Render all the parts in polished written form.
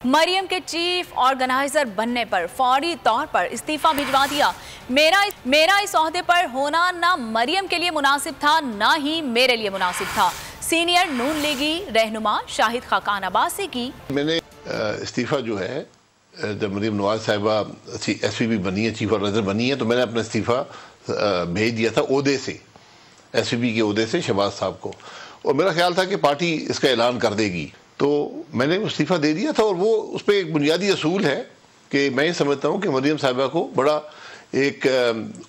मरियम के chief organiser बनने पर फौरी तौर पर इस्तीफा भिजवा दिया। मेरा इस ओहदे पर होना ना मरियम के लिए मुनासिब था, ना ही मेरे लिए मुनासिब था। सीनियर नून लीगी रहनुमा शाहिद खाकान अब्बासी की मैंने इस्तीफा जो है, जब मरियम नवाज साहिबा SVP बनी है, चीफ ऑर्गेनाइजर बनी है, तो मैंने अपना इस्तीफा भेज दिया था ओहदे से, SVP के ओहदे से शहबाज साहब को, और मेरा ख्याल था कि पार्टी इसका ऐलान कर देगी, तो मैंने इस्तीफा दे दिया था। और वो उस पर एक बुनियादी असूल है कि मैं ये समझता हूँ कि मरियम साहिबा को बड़ा एक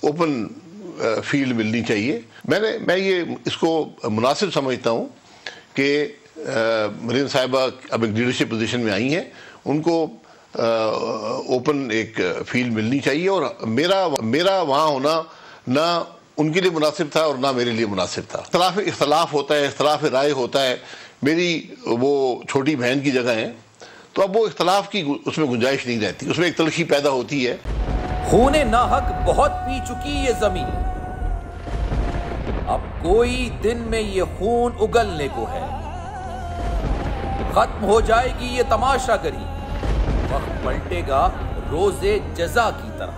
ओपन फील्ड मिलनी चाहिए। मैं ये इसको मुनासिब समझता हूँ कि मरियम साहिबा अब एक लीडरशिप पोजीशन में आई हैं, उनको ओपन एक फील्ड मिलनी चाहिए, और मेरा वहाँ होना ना उनके लिए मुनासिब था और ना मेरे लिए मुनासिब था। इख्तलाफ होता है, इख्तलाफ राय होता है, मेरी वो छोटी बहन की जगह है, तो अब वो इख्तलाफ की उसमें गुंजाइश नहीं रहती, उसमें एक तलखी पैदा होती है। खूने नाहक बहुत पी चुकी ये जमीन, अब कोई दिन में ये खून उगलने को है। खत्म हो जाएगी ये तमाशागरी, वक्त पलटेगा रोजे जजा की तरह।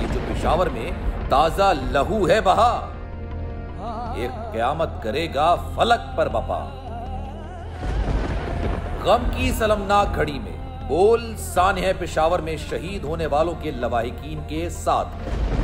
ये जो पेशावर में ताजा लहू है बहा, एक क़यामत करेगा फलक पर बपा। गम की सलमनाक घड़ी में बोल सानह पेशावर में शहीद होने वालों के लवाहिकीन के साथ है।